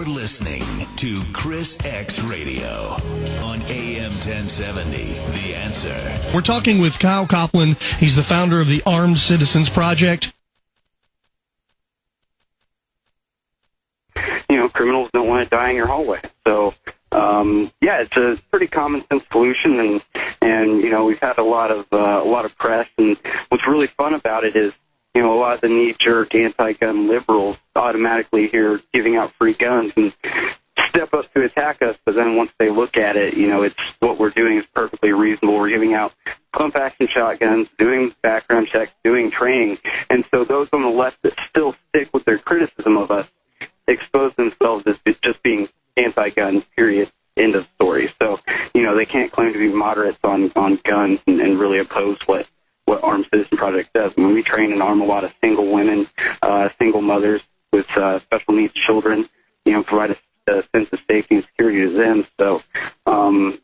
You're listening to ChrisXradio on AM1070. The Answer. We're talking with Kyle Coplen. He's the founder of the Armed Citizens Project. You know, criminals don't want to die in your hallway. So, yeah, it's a pretty common sense solution, and you know, we've had a lot of press, and what's really fun about it is, you know, a lot of the knee-jerk anti-gun liberals automatically here giving out free guns and step up to attack us, but then once they look at it, you know, it's what we're doing is perfectly reasonable. We're giving out pump-action shotguns, doing background checks, doing training, and so those on the left that still stick with their criticism of us expose themselves as just being anti-gun, period, end of story. So, you know, they can't claim to be moderates on guns and really oppose what Armed Citizen Project does. I mean, we train and arm a lot of single women, single mothers with special needs children, you know, provide a sense of safety and security to them. So,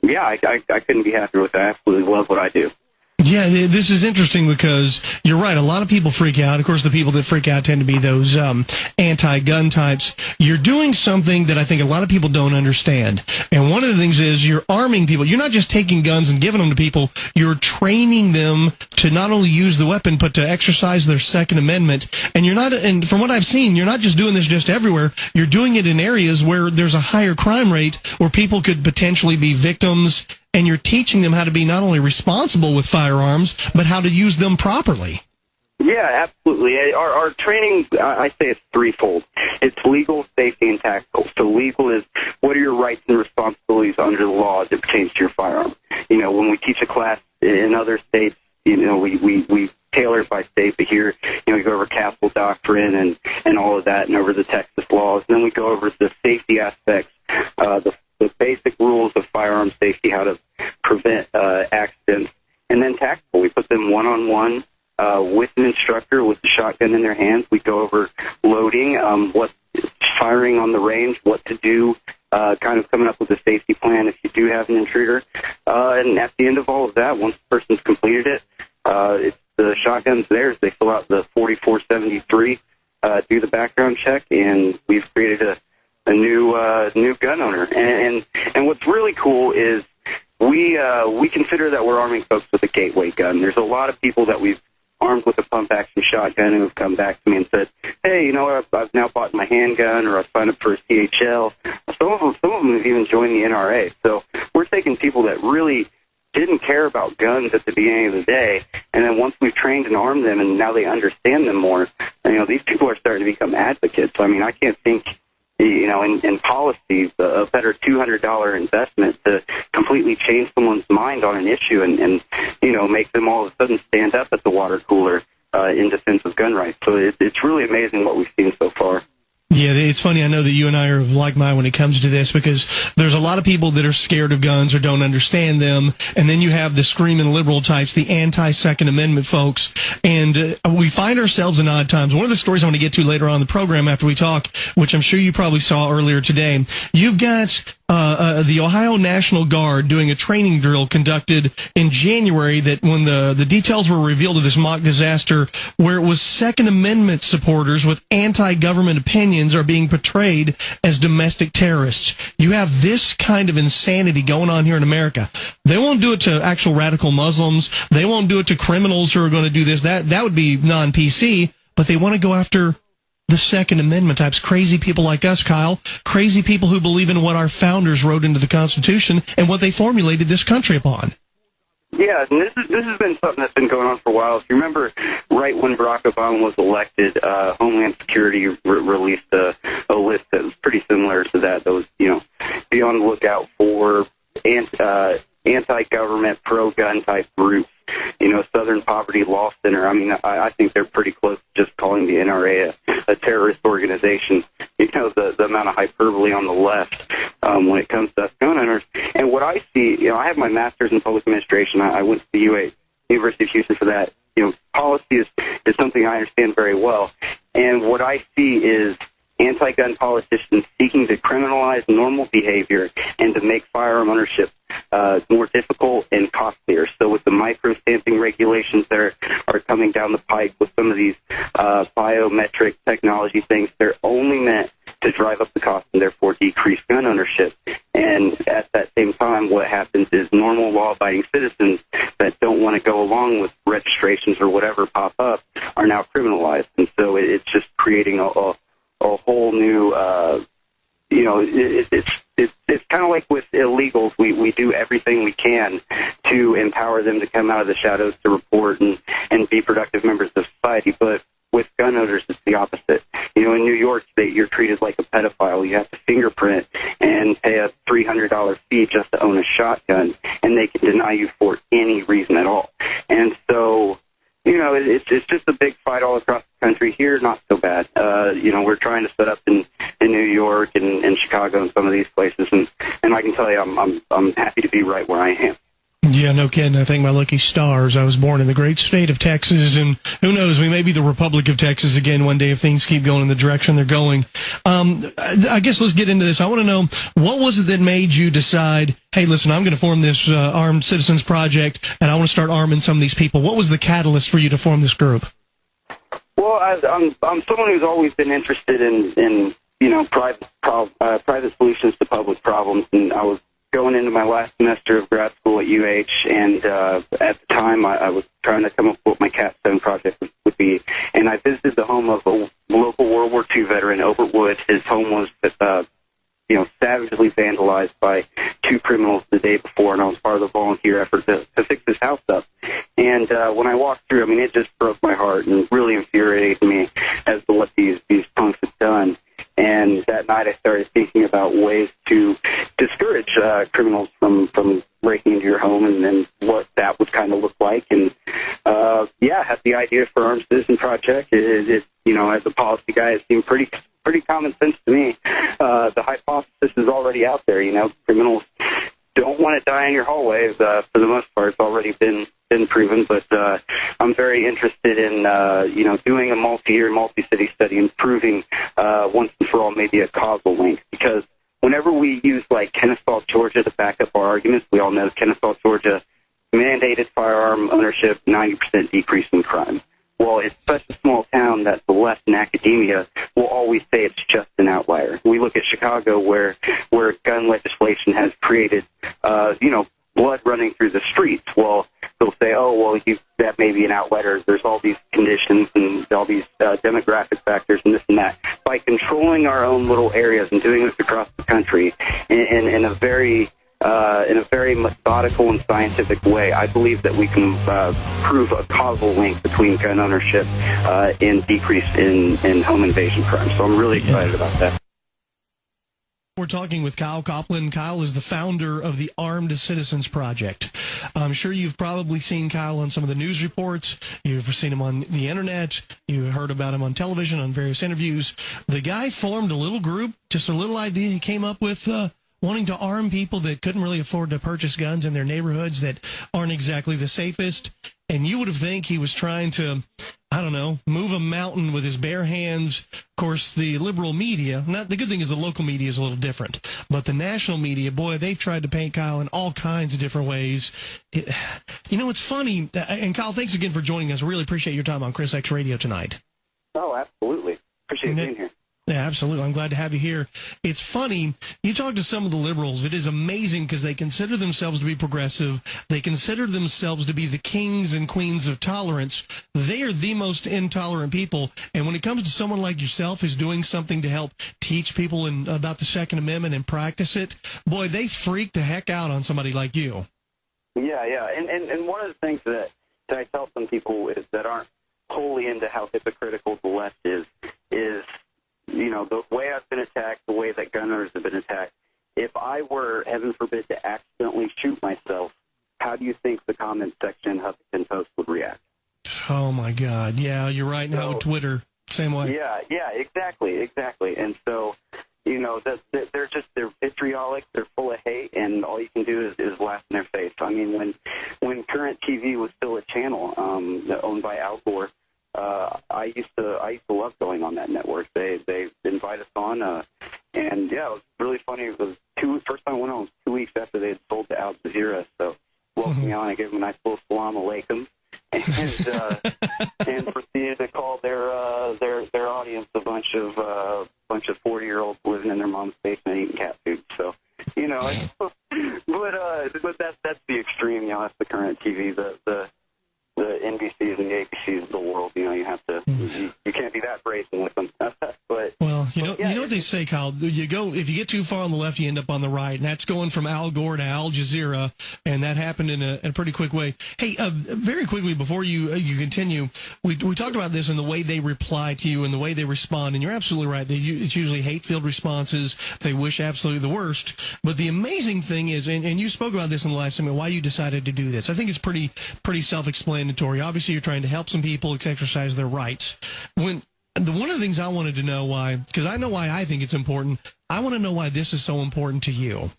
yeah, I couldn't be happier with that. I absolutely love what I do. Yeah, this is interesting because you're right. A lot of people freak out. Of course, the people that freak out tend to be those anti-gun types. You're doing something that I think a lot of people don't understand. And one of the things is you're arming people. You're not just taking guns and giving them to people. You're training them to not only use the weapon, but to exercise their Second Amendment. And you're not, and from what I've seen, you're not just doing this just everywhere. You're doing it in areas where there's a higher crime rate, where people could potentially be victims. And you're teaching them how to be not only responsible with firearms, but how to use them properly. Yeah, absolutely. Our training, I say it's threefold. It's legal, safety, and tactical. So legal is what are your rights and responsibilities under the law that pertains to your firearm. You know, when we teach a class in other states, you know, we tailor it by state, but here, you know, we go over Castle Doctrine and all of that, and over the Texas laws. And then we go over the safety aspects, the basic rules of firearm safety, how to prevent accidents, and then tactical. We put them one-on-one with an instructor with the shotgun in their hands. We go over loading, what firing on the range, what to do, kind of coming up with a safety plan if you do have an intruder. And at the end of all of that, once the person's completed it, it's the shotgun's theirs. They fill out the 4473, do the background check, and we've created a new gun owner. And what's really cool is we consider that we're arming folks with a gateway gun. There's a lot of people that we've armed with a pump-action shotgun who have come back to me and said, hey, you know what, I've now bought my handgun, or I've signed up for a CHL. Some of them have even joined the NRA. So we're taking people that really didn't care about guns at the beginning of the day, and then once we've trained and armed them and now they understand them more, you know, these people are starting to become advocates. I mean, I can't think, you know, in policy, a better $200 investment to completely change someone's mind on an issue and you know, make them all of a sudden stand up at the water cooler in defense of gun rights. So it's really amazing what we've seen so far. Yeah, it's funny. I know that you and I are like mine when it comes to this, because there's a lot of people that are scared of guns or don't understand them, and then you have the screaming liberal types, the anti-Second Amendment folks, and we find ourselves in odd times. One of the stories I want to get to later on in the program after we talk, which I'm sure you probably saw earlier today, you've got the Ohio National Guard doing a training drill conducted in January that when the details were revealed of this mock disaster, where it was Second Amendment supporters with anti-government opinions are being portrayed as domestic terrorists. You have this kind of insanity going on here in America. They won't do it to actual radical Muslims. They won't do it to criminals who are going to do this. That would be non-PC, but they want to go after the Second Amendment types, crazy people like us, Kyle, crazy people who believe in what our founders wrote into the Constitution and what they formulated this country upon. Yeah, and this has been something that's been going on for a while. If you remember, right when Barack Obama was elected, Homeland Security released a list that was pretty similar to that. That was, you know, be on the lookout for anti-government, pro-gun type groups. You know, Southern Poverty Law Center. I mean, I think they're pretty close to just calling the NRA a terrorist organization. You know, the amount of hyperbole on the left when it comes to us gun owners. And what I see, you know, I have my master's in public administration. I went to the University of Houston for that. You know, policy is something I understand very well. And what I see is anti-gun politicians seeking to criminalize normal behavior and to make firearm ownership more difficult and costlier. So with the micro-stamping regulations that are coming down the pike, with some of these biometric technology things, they're only meant to drive up the cost and therefore decrease gun ownership. And at that same time, what happens is normal law-abiding citizens that don't want to go along with registrations or whatever pop up are now criminalized. And so it's just creating a whole new, it's kind of like with illegals. We do everything we can to empower them to come out of the shadows to report and be productive members of society. But with gun owners, it's the opposite. In New York, you're treated like a pedophile. You have to fingerprint and pay a $300 fee just to own a shotgun, and they can deny you for any reason at all. And so, it's just a big fight all across the country. Here, not so bad. We're trying to set up in New York and Chicago and some of these places, and I can tell you, I'm happy to be right where I am. Yeah, no kidding. I thank my lucky stars. I was born in the great state of Texas, and who knows, we may be the Republic of Texas again one day if things keep going in the direction they're going. I guess let's get into this. I want to know, what was it that made you decide, hey, listen, I'm going to form this Armed Citizens Project, and I want to start arming some of these people? What was the catalyst for you to form this group? Well, I'm someone who's always been interested in private solutions to public problems, and I was going into my last semester of grad school at UH, and at the time I was trying to come up with what my capstone project would be, and I visited the home of a local World War II veteran, Obert Wood. His home was savagely vandalized by two criminals the day before, and I was part of the volunteer effort to fix his house up. And when I walked through, it just broke my heart and really infuriated me as to what these punks had done. And that night I started thinking about ways to discourage criminals from breaking into your home and what that would kind of look like. And, I had the idea for Armed Citizen Project. As a policy guy, it seemed pretty common sense to me. The hypothesis is already out there. Criminals don't want to die in your hallways. For the most part, it's already been proven. But I'm very interested in doing a multi-year, multi-city study and proving once and for all maybe a causal link. Because whenever we use like Kennesaw, Georgia to back up our arguments, we all know Kennesaw, Georgia mandated firearm ownership, 90% decrease in crime. Well, it's such a small town that the left in academia will always say it's just an outlier. We look at Chicago where gun legislation has created, blood running through the streets. Well, they'll say, that may be an outlier. There's all these conditions and all these demographic factors and this and that. By controlling our own little areas and doing this across the country in a very methodical and scientific way, I believe that we can prove a causal link between gun ownership and decrease in home invasion crime. So I'm really excited about that. We're talking with Kyle Coplen. Kyle is the founder of the Armed Citizens Project. I'm sure you've probably seen Kyle on some of the news reports. You've seen him on the internet. You heard about him on television, on various interviews. The guy formed a little group, just a little idea he came up with, wanting to arm people that couldn't really afford to purchase guns in their neighborhoods that aren't exactly the safest. And you would have think he was trying to, move a mountain with his bare hands. Of course, the liberal media, the good thing is the local media is a little different, but the national media, boy, they've tried to paint Kyle in all kinds of different ways. It's funny, and Kyle, thanks again for joining us. I really appreciate your time on ChrisXradio tonight. Oh, absolutely. Appreciate being here. Yeah, absolutely. I'm glad to have you here. It's funny, you talk to some of the liberals, it is amazing because they consider themselves to be progressive. They consider themselves to be the kings and queens of tolerance. They are the most intolerant people. And when it comes to someone like yourself who's doing something to help teach people about the Second Amendment and practice it, boy, they freak the heck out on somebody like you. Yeah. And one of the things that I tell some people is that aren't wholly into how hypocritical the left is the way I've been attacked, the way that gun owners have been attacked. If I were, heaven forbid, to accidentally shoot myself, how do you think the comment section in Huffington Post would react? Oh, my God. Yeah, you're right. Now with Twitter, same way. Yeah, exactly. And so, they're vitriolic, they're full of hate, and all you can do is laugh in their face. I mean, when Current TV was still a channel owned by Al Gore, I used to love going on that network. They invite us on, and it was really funny. It was first time I went on was 2 weeks after they had sold to Al Jazeera. So welcome me on, I gave them a nice little salam alaikum, and proceeded to call their audience a bunch of bunch of 40-year-olds living in their mom's basement eating cat food. So, but that's the extreme. That's the current TV, the NBCs and the ABCs of the world. You have to, you can't be that brazen with them. But well, you know what they say, Kyle. If you get too far on the left, you end up on the right, and that's going from Al Gore to Al Jazeera, and that happened in a pretty quick way. Hey, very quickly before you continue, we talked about this and the way they reply to you and the way they respond, and you're absolutely right. It's usually hate-filled responses. They wish absolutely the worst. But the amazing thing is, and you spoke about this in the last segment, why you decided to do this. I think it's pretty self-explanatory. Obviously, you're trying to help some people exercise their rights. One of the things I wanted to know why, because I know why I think it's important, I want to know why this is so important to you.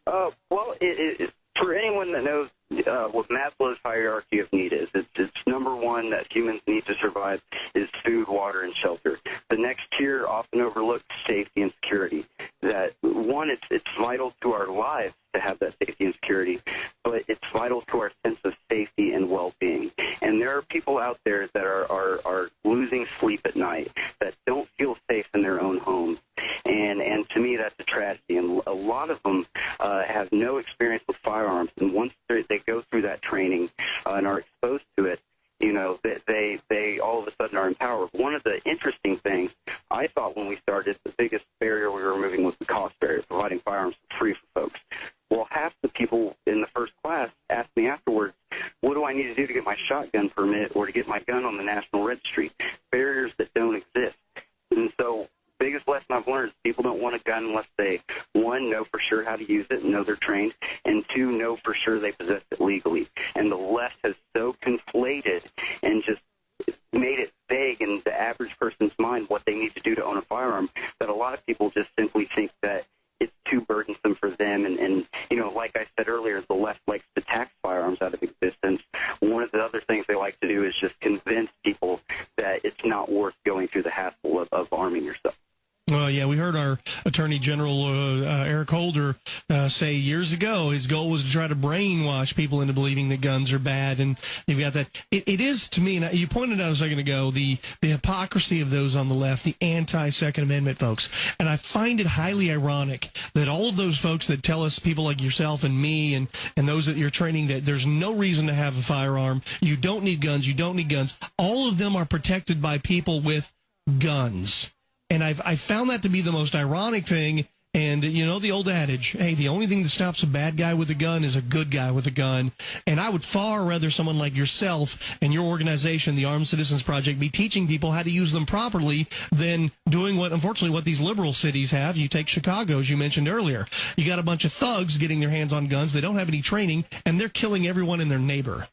Well, for anyone that knows what Maslow's hierarchy of need is, it's number one that humans need to survive is food, water, and shelter. The next tier, often overlooked, safety and security. That one, it's vital to our lives to have that safety and security, but it's vital to our sense of safety and well-being. And there are people out there that are losing sleep at night, that don't feel safe in their own homes. And to me, that's a tragedy. And a lot of them have no experience with firearms. And once they go through that training and are exposed to it, they all of a sudden are empowered. One of the interesting things I thought when we started, the biggest barrier we were removing was the cost barrier, providing firearms for free for folks. Well, half the people in the first class asked me afterwards, what do I need to do to get my shotgun permit or to get my gun on the National Registry? Barriers that don't exist. And so biggest lesson I've learned is people don't want a gun unless they, one, know for sure how to use it and know they're trained, and two, know for sure they possess it legally. And the left has so conflated and just made it vague in the average person's mind what they need to do to own a firearm that a lot of people just simply think that it's too burdensome for them. And like I said earlier, the left likes to tax firearms out of existence. One of the other things they like to do is just convince people that it's not worth going through the hassle of arming yourself. Well, yeah, we heard our Attorney General Eric Holder say years ago his goal was to try to brainwash people into believing that guns are bad, and you've got that. It is, to me, and you pointed out a second ago, the hypocrisy of those on the left, the anti-Second Amendment folks, and I find it highly ironic that all of those folks that tell us, people like yourself and me and those that you're training, that there's no reason to have a firearm, you don't need guns, all of them are protected by people with guns. And I found that to be the most ironic thing. And, the old adage, hey, the only thing that stops a bad guy with a gun is a good guy with a gun. And I would far rather someone like yourself and your organization, the Armed Citizens Project, be teaching people how to use them properly than doing what these liberal cities have. You take Chicago, as you mentioned earlier. You got a bunch of thugs getting their hands on guns. They don't have any training, and they're killing everyone and their neighbor.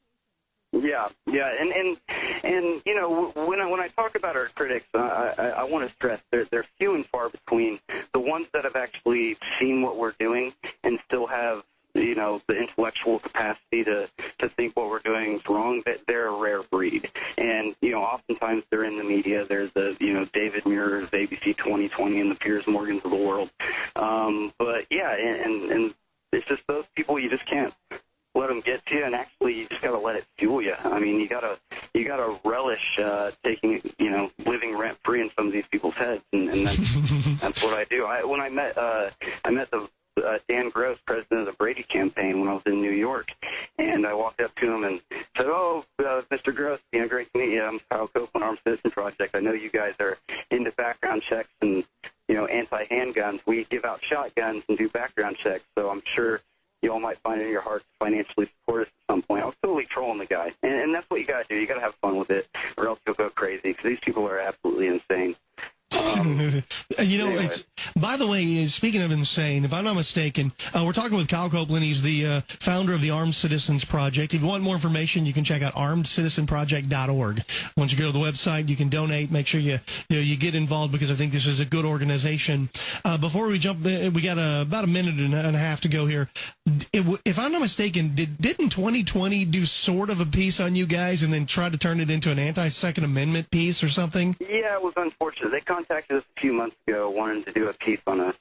Yeah, and when I talk about our critics, I want to stress they're few and far between. The ones that have actually seen what we're doing and still have the intellectual capacity to think what we're doing is wrong, that they're a rare breed. And oftentimes they're in the media. There's the David Muir of ABC 2020 and the Piers Morgans of the world. But yeah, and it's just those people you just can't let them get to you, and actually you just got to let it fuel you. I mean, you gotta relish taking, living rent free in some of these people's heads, and that's what I do. When I met the Dan Gross, president of the Brady campaign, when I was in New York, and I walked up to him and said, Mr. Gross, great to meet you. I'm Kyle Coplen, Armed Citizen Project. I know you guys are into background checks and anti-handguns. We give out shotguns and do background checks, so I'm sure you all might find it in your heart to financially support us at some point. I was totally trolling the guy. And that's what you got to do. You got to have fun with it, or else you'll go crazy, because these people are absolutely insane. Anyway. It's, by the way, speaking of insane, if I'm not mistaken, we're talking with Kyle Coplen. He's the founder of the Armed Citizens Project. If you want more information, you can check out armedcitizenproject.org. Once you go to the website, you can donate. Make sure you get involved, because I think this is a good organization. Before we jump, we got about a minute and a half to go here. If I'm not mistaken, didn't 2020 do sort of a piece on you guys and then try to turn it into an anti-Second Amendment piece or something? Yeah, it was unfortunate. They contacted us a few months ago, wanting to do a piece on us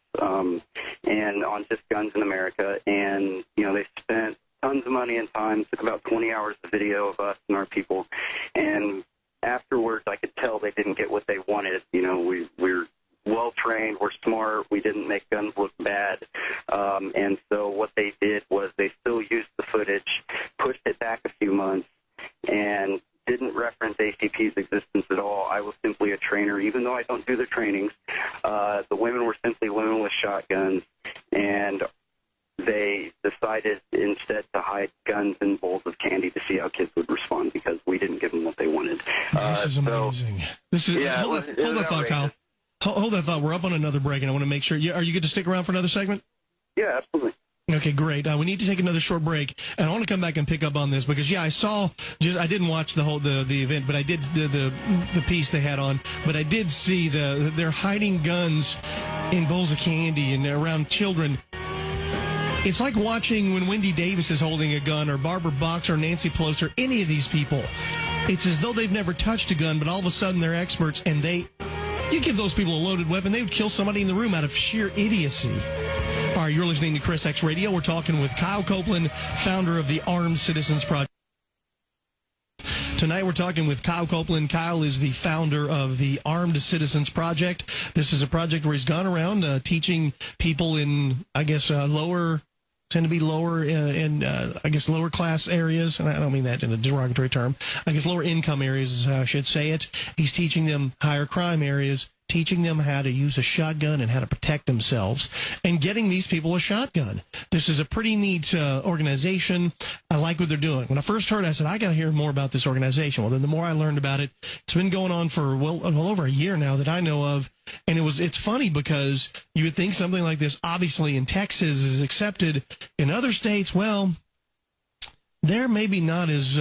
and on just guns in America, and they spent tons of money and time. Took about 20 hours of video of us and our people, and afterwards I could tell they didn't get what they wanted. We're trained, we're smart, we didn't make guns look bad. And so what they did was they still used the footage, pushed it back a few months, and didn't reference ACP's existence at all. I was simply a trainer, even though I don't do the trainings. The women were simply women with shotguns, and they decided instead to hide guns in bowls of candy to see how kids would respond because we didn't give them what they wanted. This is amazing. Hold that thought, Kyle. Hold that thought. We're up on another break, and I want to make sure. Are you good to stick around for another segment? Yeah, absolutely. Okay, great. We need to take another short break, and I want to come back and pick up on this because, I saw. I didn't watch the whole the event, but I did the piece they had on. But I did see they're hiding guns in bowls of candy and around children. It's like watching when Wendy Davis is holding a gun, or Barbara Box, or Nancy Pelosi, or any of these people. It's as though they've never touched a gun, but all of a sudden they're experts, and you give those people a loaded weapon, they would kill somebody in the room out of sheer idiocy. All right, you're listening to ChrisXradio. We're talking with Kyle Coplen, founder of the Armed Citizens Project. Tonight we're talking with Kyle Coplen. Kyle is the founder of the Armed Citizens Project. This is a project where he's gone around teaching people in, lower class areas, and I don't mean that in a derogatory term. Lower income areas, I should say it. He's teaching them higher crime areas, teaching them how to use a shotgun and how to protect themselves, and getting these people a shotgun. This is a pretty neat organization. I like what they're doing. When I first heard it, I said, I got to hear more about this organization. Well, then the more I learned about it, it's been going on for well over a year now that I know of. And it's funny because you would think something like this, obviously in Texas, is accepted. In other states, well, they're maybe not as,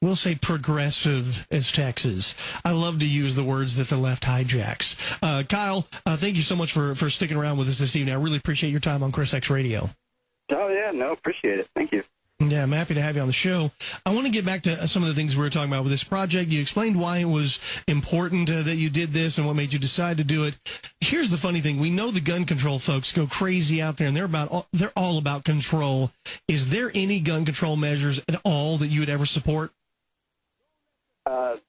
we'll say, progressive as Texas. I love to use the words that the left hijacks. Kyle, thank you so much for sticking around with us this evening. I really appreciate your time on ChrisXradio. Oh, yeah, no, appreciate it. Thank you. Yeah, I'm happy to have you on the show. I want to get back to some of the things we were talking about with this project. You explained why it was important that you did this and what made you decide to do it. Here's the funny thing. We know the gun control folks go crazy out there, and they're all about control. Is there any gun control measures at all that you would ever support? I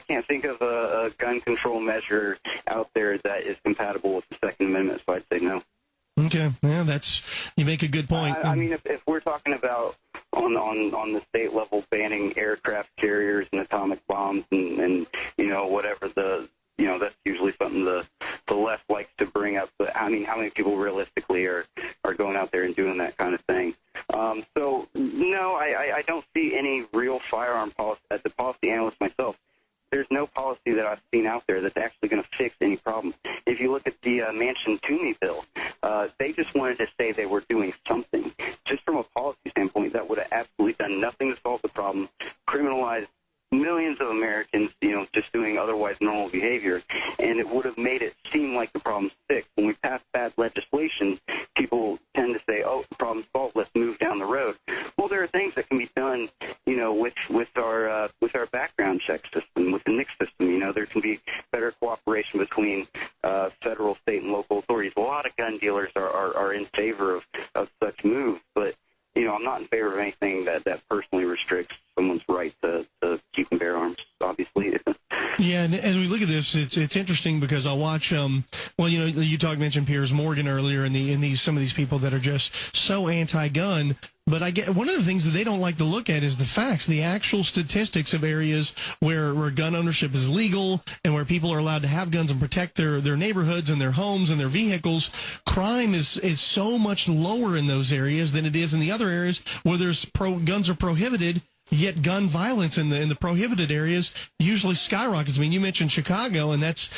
can't think of a gun control measure out there that is compatible with the Second Amendment, so I'd say no. Okay, yeah, you make a good point. I mean, if we're talking about on the state level banning aircraft carriers and atomic bombs and whatever that's usually something the left likes to bring up. But I mean, how many people realistically are going out there and doing that kind of thing? So no, I don't see any real firearm policy. As a policy analyst myself, there's no policy that I've seen out there that's actually going to fix any problem. If you look at the Manchin-Toomey bill, they just wanted to say they were doing something. Just from a policy standpoint, that would have absolutely done nothing to solve the problem, criminalized millions of Americans, just doing otherwise normal behavior, and it would have made it seem like the problem's fixed. When we pass bad legislation, people tend to say, oh, the problem's solved, let's move down the road. Well, there are things that can be done, with our background check system, with the NICS system. There can be better cooperation between federal, state, and local authorities. A lot of gun dealers are in favor of such moves, but I'm not in favor of anything that personally restricts someone's right to keep and bear arms, obviously. Yeah, and as we look at this, it's interesting because I'll watch. You mentioned Piers Morgan earlier, and some of these people that are just so anti-gun. But I get one of the things that they don't like to look at is the facts, the actual statistics of areas where gun ownership is legal and where people are allowed to have guns and protect their neighborhoods and their homes and their vehicles. Crime is so much lower in those areas than it is in the other areas where guns are prohibited. Yet gun violence in the prohibited areas usually skyrockets. I mean, you mentioned Chicago, and that's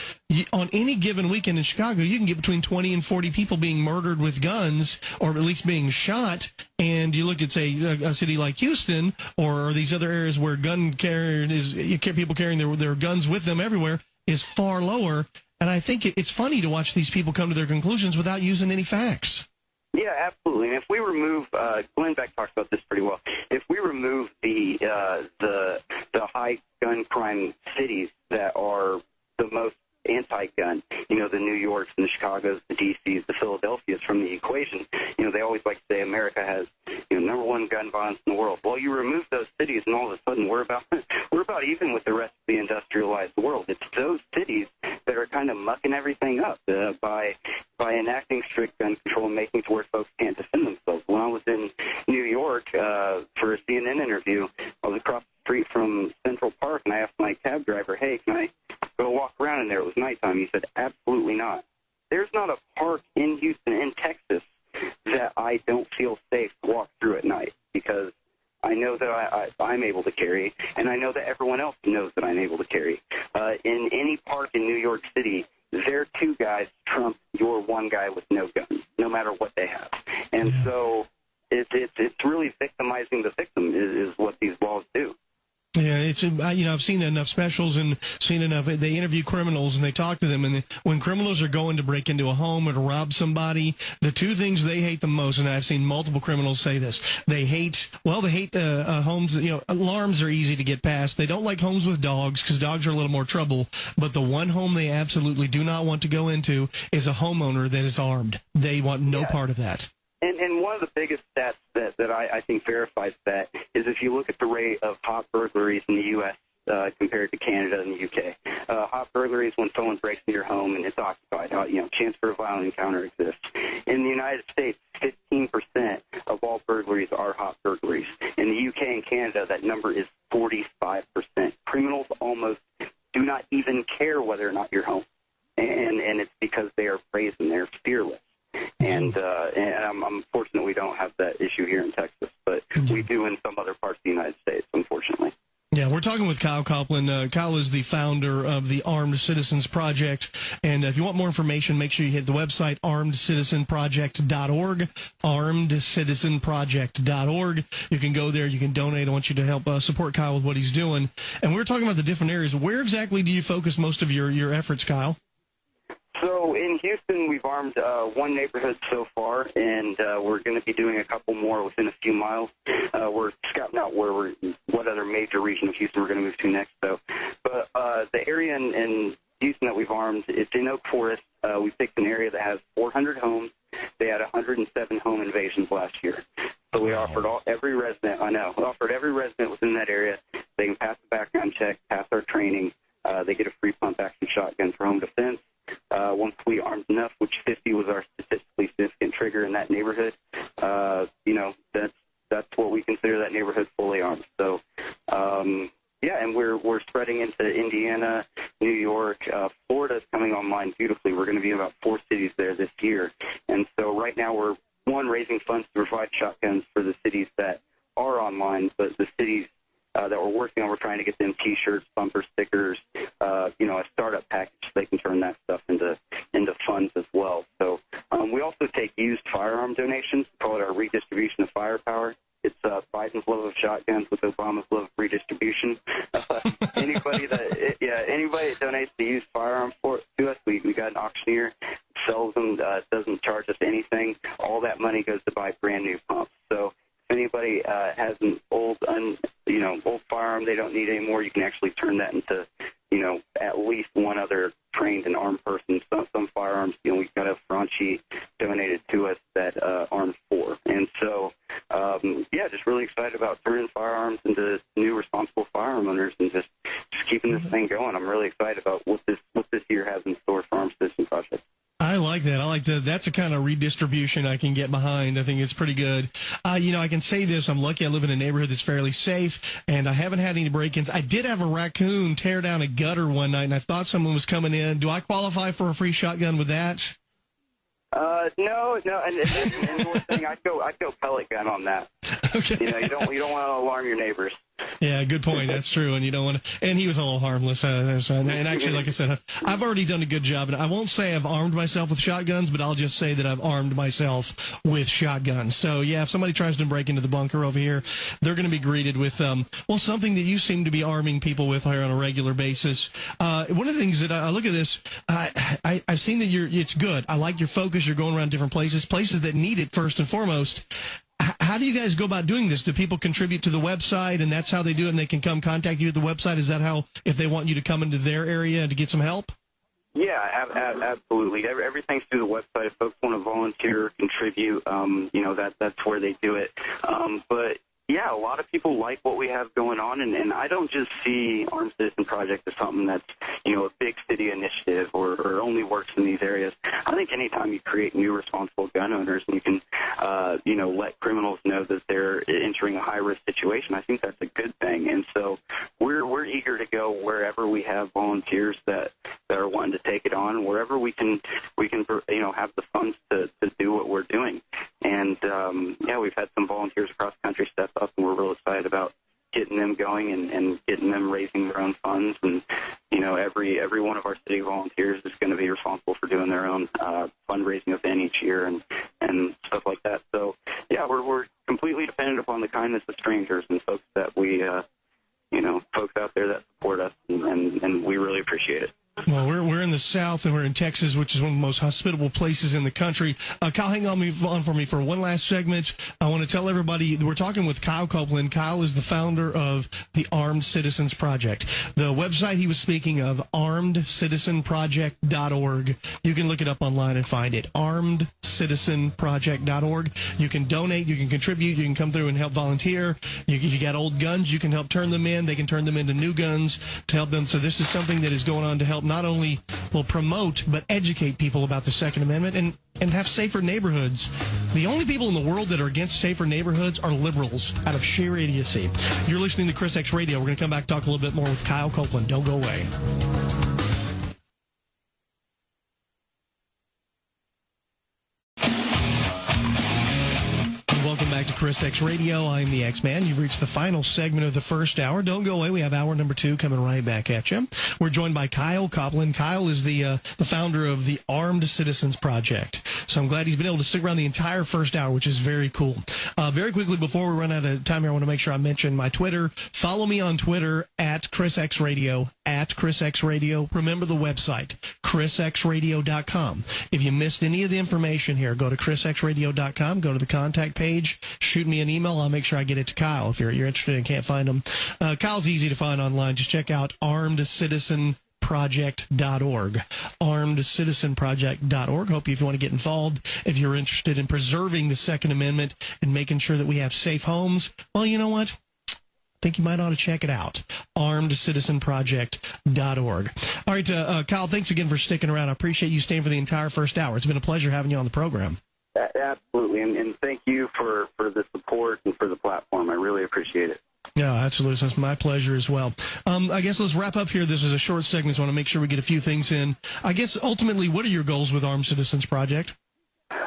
on any given weekend in Chicago, you can get between 20 and 40 people being murdered with guns, or at least being shot. And you look at, say, a city like Houston, or these other areas where gun carrying people carrying their guns with them everywhere is far lower. And I think it's funny to watch these people come to their conclusions without using any facts. Yeah, absolutely. And if we remove, Glenn Beck talks about this pretty well. If we remove the high gun crime cities that are the most anti-gun, the New Yorks and the Chicagos, the DCs, the Philadelphias from the equation, they always like to say America has, number one gun violence in the world. Well, you remove those cities and all of a sudden we're about even with the rest of the industrialized world. It's those cities that are kind of mucking everything up by enacting strict gun control and making it to where folks can't defend themselves. When I was in New York for a CNN interview, I was across the street from Central Park, and I asked my cab driver, hey, can I go walk around in there? It was nighttime. He said, absolutely not. There's not a park in Houston, in Texas, that I don't feel safe to walk through at night, because I know that I'm able to carry, and I know that everyone else knows that I'm able to carry. In any park in New York City, their two guys trump your one guy with no gun, no matter what they have. And so it's really victimizing the victim is what these laws do. Yeah, it's I've seen enough specials and seen enough. They interview criminals and they talk to them, and when criminals are going to break into a home or to rob somebody, the two things they hate the most, and I've seen multiple criminals say this: they hate homes. Alarms are easy to get past. They don't like homes with dogs because dogs are a little more trouble. But the one home they absolutely do not want to go into is a homeowner that is armed. They want no part of that. And one of the biggest stats that I think verifies that is if you look at the rate of hot burglaries in the U.S. Compared to Canada and the UK. Hot burglaries when someone breaks into your home and it's occupied. Chance for a violent encounter exists. In the United States, 15% of all burglaries are hot burglaries. In the UK and Canada, that number is 45%. Criminals almost do not even care whether or not you're home. And it's because they are brazen, they're fearless. And I'm fortunate we don't have that issue here in Texas, but we do in some other parts of the United States, unfortunately. Yeah, we're talking with Kyle Coplen. Kyle is the founder of the Armed Citizens Project. And if you want more information, make sure you hit the website, armedcitizenproject.org, armedcitizenproject.org. You can go there. You can donate. I want you to help support Kyle with what he's doing. And we're talking about the different areas. Where exactly do you focus most of your efforts, Kyle? So in Houston, we've armed one neighborhood so far, and we're going to be doing a couple more within a few miles. We're scouting out what other major region of Houston we're going to move to next, though. But the area in Houston that we've armed, it's in Oak Forest. We picked an area that has 400 homes. They had 107 home invasions last year. So we offered every resident within that area. They can pass the background check, pass our training. They get a free pump-action shotgun for home defense. Once we armed enough, which 50 was our statistically significant trigger in that neighborhood, that's what we consider that neighborhood fully armed. So, and we're spreading into Indiana, New York, Florida's coming online beautifully. We're going to be in about 4 cities there this year. And so right now we're, raising funds to provide shotguns for the cities that are online, but the cities that we're working on, we're trying to get them T-shirts, bumper stickers, a startup package so they can turn that stuff into funds as well. So we also take used firearm donations. We call it our redistribution of firepower. It's Biden's love of shotguns with Obama's love of redistribution. Anybody that donates the used firearm to us, we got an auctioneer, sells them, doesn't charge us anything. All that money goes to buy brand new pumps. So if anybody has an old firearm they don't need anymore, you can actually turn that into, at least one other trained and armed person. Some firearms, we've got a Franchi donated to us that armed 4. And so, just really excited about turning firearms into new responsible firearm owners and just keeping this thing going. I'm really excited about what this year has in store for Armed Citizen Project. I like that. That's a kind of redistribution I can get behind. I think it's pretty good. I can say this. I'm lucky I live in a neighborhood that's fairly safe, and I haven't had any break-ins. I did have a raccoon tear down a gutter one night, and I thought someone was coming in. Do I qualify for a free shotgun with that? No. And one thing, I'd go pellet gun on that. Okay. You don't want to alarm your neighbors. Yeah, good point. That's true. And you don't want to, and he was a little harmless. And actually, like I said, I've already done a good job. And I won't say I've armed myself with shotguns, but I'll just say that I've armed myself with shotguns. So yeah, if somebody tries to break into the bunker over here, they're going to be greeted with, something that you seem to be arming people with here on a regular basis. One of the things that I look at this, I've seen that it's good. I like your focus. You're going around different places that need it first and foremost. How do you guys go about doing this? Do people contribute to the website, and that's how they do it, and they can come contact you at the website? Is that how, if they want you to come into their area to get some help? Yeah, absolutely. Everything's through the website. If folks want to volunteer, contribute, that's where they do it. But Yeah, a lot of people like what we have going on, and I don't just see Armed Citizen Project as something that's, a big city initiative or only works in these areas. I think anytime you create new responsible gun owners and you can, let criminals know that they're entering a high-risk situation, I think that's a good thing. And so we're eager to go wherever we have volunteers that are wanting to take it on, wherever we can have the funds to do what we're doing. And, we've had some volunteers across the country step up, and we're real excited about getting them going and getting them raising their own funds. And, every one of our city volunteers is going to be responsible for doing their own fundraising event each year and stuff like that. So, yeah, we're completely dependent upon the kindness of strangers and folks that we, folks out there that support us, and we really appreciate it. Well, we're in the South, and we're in Texas, which is one of the most hospitable places in the country. Kyle, hang on for me for one last segment. I want to tell everybody we're talking with Kyle Coplen. Kyle is the founder of the Armed Citizens Project. The website he was speaking of, armedcitizenproject.org. You can look it up online and find it, armedcitizenproject.org. You can donate, you can contribute, you can come through and help volunteer. You got old guns, you can help turn them in. They can turn them into new guns to help them. So this is something that is going on to help not only promote but educate people about the Second Amendment and have safer neighborhoods. The only people in the world that are against safer neighborhoods are liberals out of sheer idiocy. You're listening to Chris X Radio. We're going to come back and talk a little bit more with Kyle Coplen. Don't go away. Welcome back to Chris X Radio. I'm the X-Man. You've reached the final segment of the first hour. Don't go away. We have hour number 2 coming right back at you. We're joined by Kyle Coplen. Kyle is the founder of the Armed Citizens Project. So I'm glad he's been able to stick around the entire first hour, which is very cool. Very quickly, before we run out of time here, I want to make sure I mention my Twitter. Follow me on Twitter at ChrisXradio, at ChrisXradio. Remember the website, ChrisXradio.com. If you missed any of the information here, go to ChrisXradio.com, go to the contact page, shoot me an email. I'll make sure I get it to Kyle if you're interested and can't find him. Kyle's easy to find online. Just check out armedcitizenproject.org. armedcitizenproject.org. Hope if you want to get involved, if you're interested in preserving the Second Amendment and making sure that we have safe homes, well, you know what? I think you might ought to check it out. armedcitizenproject.org. All right, Kyle, thanks again for sticking around. I appreciate you staying for the entire first hour. It's been a pleasure having you on the program. Absolutely, and thank you for the support and for the platform. I really appreciate it. Yeah, absolutely. It's my pleasure as well. I guess let's wrap up here. This is a short segment, so I want to make sure we get a few things in. I guess, ultimately, what are your goals with Armed Citizens Project?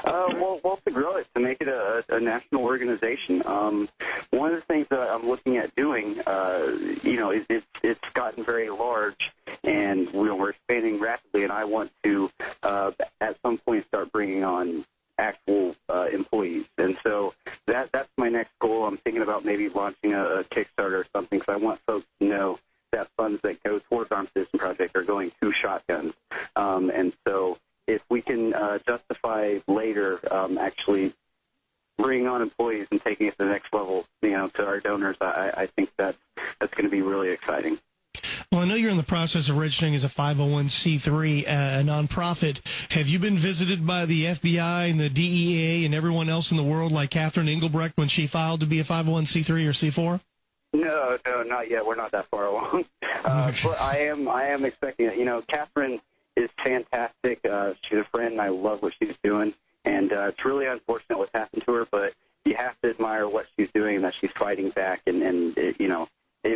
Well, to grow it, to make it a national organization. One of the things that I'm looking at doing, it's gotten very large, and we're expanding rapidly, and I want to, at some point, start bringing on actual employees. And so that's my next goal. I'm thinking about maybe launching a Kickstarter or something, because I want folks to know that funds that go towards Armed Citizen Project are going to shotguns. And so if we can justify later actually bringing on employees and taking it to the next level, to our donors, I think that's going to be really exciting. Well, I know you're in the process of registering as a 501c3, a nonprofit. Have you been visited by the FBI and the DEA and everyone else in the world, like Catherine Engelbrecht, when she filed to be a 501c3 or C4? No, not yet. We're not that far along. But I am expecting it. Catherine is fantastic. She's a friend, and I love what she's doing. And it's really unfortunate what's happened to her, but you have to admire what she's doing and that she's fighting back.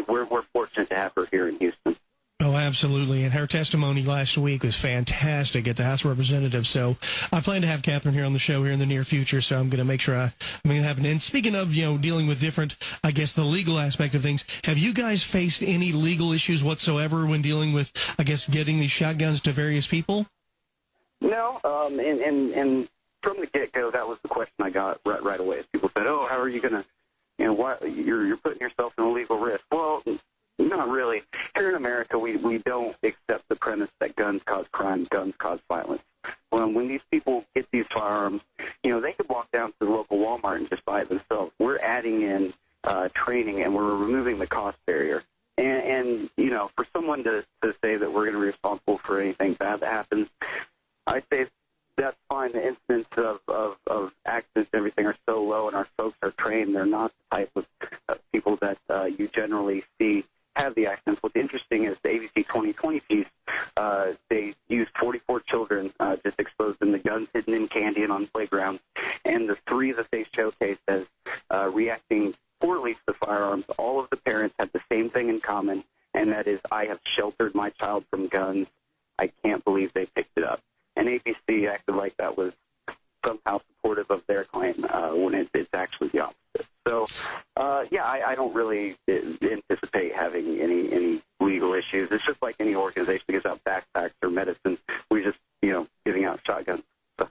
We're fortunate to have her here in Houston. Oh, absolutely. And her testimony last week was fantastic at the House of Representatives. So I plan to have Catherine here on the show here in the near future. So I'm going to make sure I'm going to happen. And speaking of, dealing with different, I guess, the legal aspect of things, have you guys faced any legal issues whatsoever when dealing with, I guess, getting these shotguns to various people? No. And from the get-go, that was the question I got right away. People said, "Oh, how are you going to, why you're putting yourself in a legal risk?" Well, not really. Here in America, we don't accept the premise that guns cause crime, guns cause violence. When these people get these firearms, they could walk down to the local Walmart and just buy it themselves. We're adding in training, and we're removing the cost barrier. And for someone to say that we're going to be responsible for anything bad that happens, I'd say that's fine. The incidents of accidents and everything are so low, and our folks are trained. They're not the type of generally have the accidents. What's interesting is the ABC 2020 piece, they used 44 children, just exposed them to guns hidden in candy and on playgrounds, and the 3 that they showcased as reacting poorly to the firearms, all of the parents had the same thing in common, and that is, I have sheltered my child from guns. I can't believe they picked it up. And ABC acted like that was somehow supportive of their claim when it's actually the opposite. So, I don't really anticipate having any legal issues. It's just like any organization that gives out backpacks or medicine. We're just, giving out shotguns. So.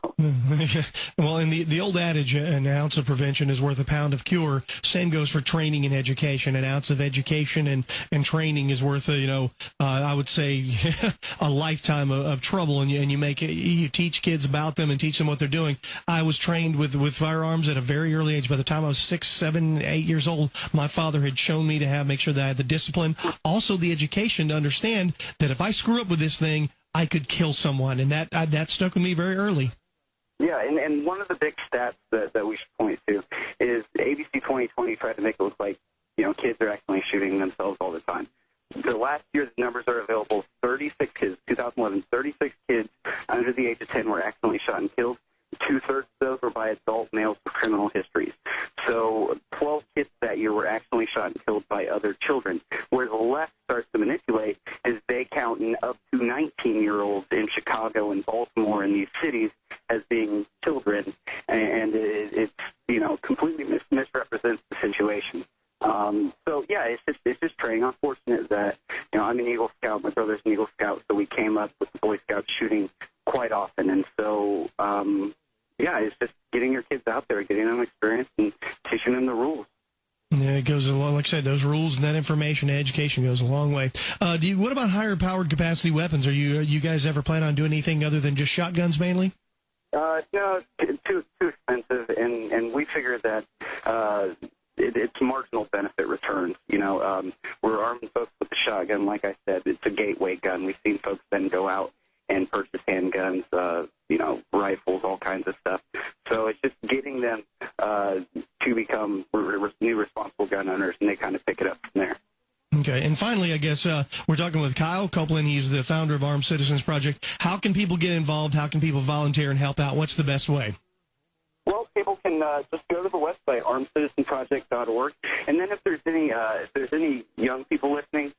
Well, in the old adage, an ounce of prevention is worth a pound of cure. Same goes for training and education. An ounce of education and training is worth, I would say, a lifetime of trouble. And you teach kids about them and teach them what they're doing. I was trained with firearms at a very early age. By the time I was 6, 7, 8 years old, my father had shown me to make sure that I had the discipline, also the education to understand that if I screw up with this thing, I could kill someone, and that stuck with me very early. Yeah, and one of the big stats that we should point to is ABC 2020 tried to make it look like, kids are actually shooting themselves all the time. The last year's numbers are available. 36 kids, 2011, 36 kids under the age of 10 were accidentally shot and killed. 2/3 of those were by adult males with criminal histories. So 12 kids that year were accidentally shot and killed by other children. Where the left starts to manipulate is they count up to 19-year-olds in Chicago and Baltimore and these cities as being children, and it's completely misrepresents the situation. It's just training. Unfortunate that I'm an Eagle Scout, my brother's an Eagle Scout, so we came up with the Boy Scouts shooting quite often, and so it's just getting your kids out there, getting them experience, and teaching them the rules. Yeah, it goes a long, like I said, those rules and that information and education goes a long way. What about higher powered capacity weapons? Are you guys ever plan on doing anything other than just shotguns mainly? No, too expensive, and we figured that it's marginal benefit returns. We're arming folks with the shotgun. Like I said, it's a gateway gun. We've seen folks then go out and purchase handguns, rifles, all kinds of stuff. So it's just getting them to become new responsible gun owners, and they kind of pick it up from there. Okay, and finally, I guess we're talking with Kyle Coplen. He's the founder of Armed Citizens Project. How can people get involved? How can people volunteer and help out? What's the best way? Well, people can just go to the website, armedcitizenproject.org, and then if there's any young people listening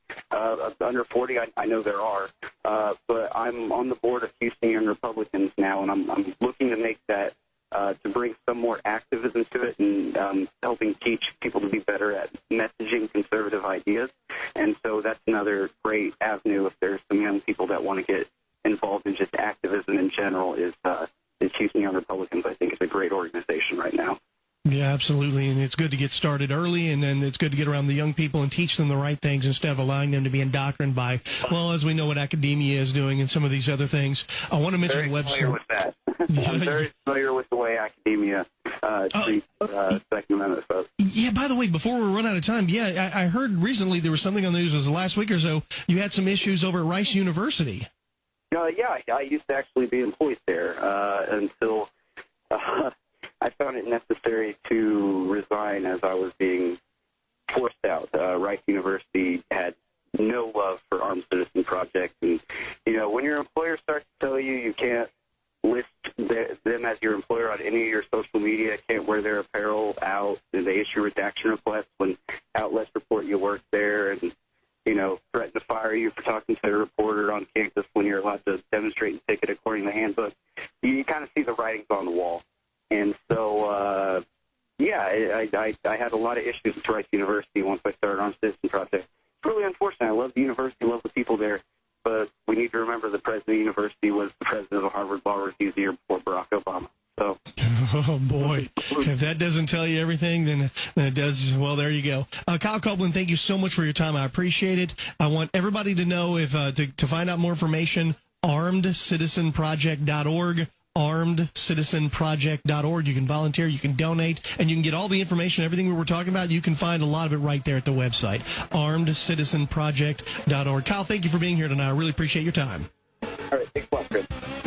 under 40, I know there are, but I'm on the board of Houston Young Republicans now, and I'm looking to make that to bring some more activism to it and helping teach people to be better at messaging conservative ideas. And so that's another great avenue if there's some young people that want to get involved in just activism in general is Houston Young Republicans. I think it's a great organization right now. Yeah, absolutely, and it's good to get started early, and then it's good to get around the young people and teach them the right things instead of allowing them to be indoctrined by, well, as we know what academia is doing and some of these other things. I want to mention the website. Familiar with that. I'm very familiar with the way academia treats Second Amendment folks. Yeah, by the way, before we run out of time, I heard recently there was something on the news, it was the last week or so, you had some issues over at Rice University. I used to actually be employed there until I found it necessary to resign as I was being forced out. Rice University had no love for Armed Citizen Project. And, when your employer starts to tell you can't list them as your employer on any of your social media, can't wear their apparel out, and they issue redaction requests when outlets report you work there, and, threaten to fire you for talking to a reporter on campus when you're allowed to demonstrate and ticket according to the handbook, you kind of see the writings on the wall. And so, I had a lot of issues with Rice University once I started on Citizen Project. It's really unfortunate. I love the university, love the people there, but we need to remember the president of the university was the president of Harvard Law Review the year before Barack Obama. So. Oh, boy. If that doesn't tell you everything, then it does. Well, there you go. Kyle Coplen, thank you so much for your time. I appreciate it. I want everybody to know if to find out more information, armedcitizenproject.org. armedcitizenproject.org. You can volunteer, you can donate, and you can get all the information, everything we were talking about. You can find a lot of it right there at the website, armedcitizenproject.org. Kyle, thank you for being here tonight. I really appreciate your time. All right, thanks a lot, Chris.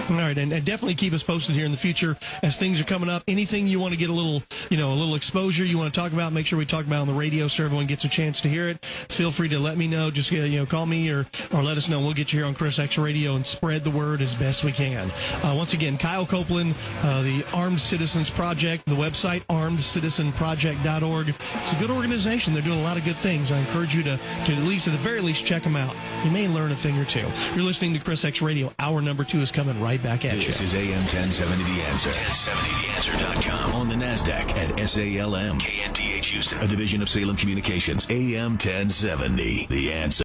All right, and definitely keep us posted here in the future as things are coming up. Anything you want to get a little exposure you want to talk about, make sure we talk about on the radio so everyone gets a chance to hear it. Feel free to let me know. Just call me or let us know. We'll get you here on Chris X Radio and spread the word as best we can. Once again, Kyle Coplen, the Armed Citizens Project, the website armedcitizenproject.org. It's a good organization. They're doing a lot of good things. I encourage you to at the very least check them out. You may learn a thing or two. You're listening to Chris X Radio. Hour number 2 is coming right back at you. This is AM 1070 The Answer. 1070theanswer.com. On the NASDAQ at SALM. KNTH Houston, a division of Salem Communications. AM 1070 The Answer.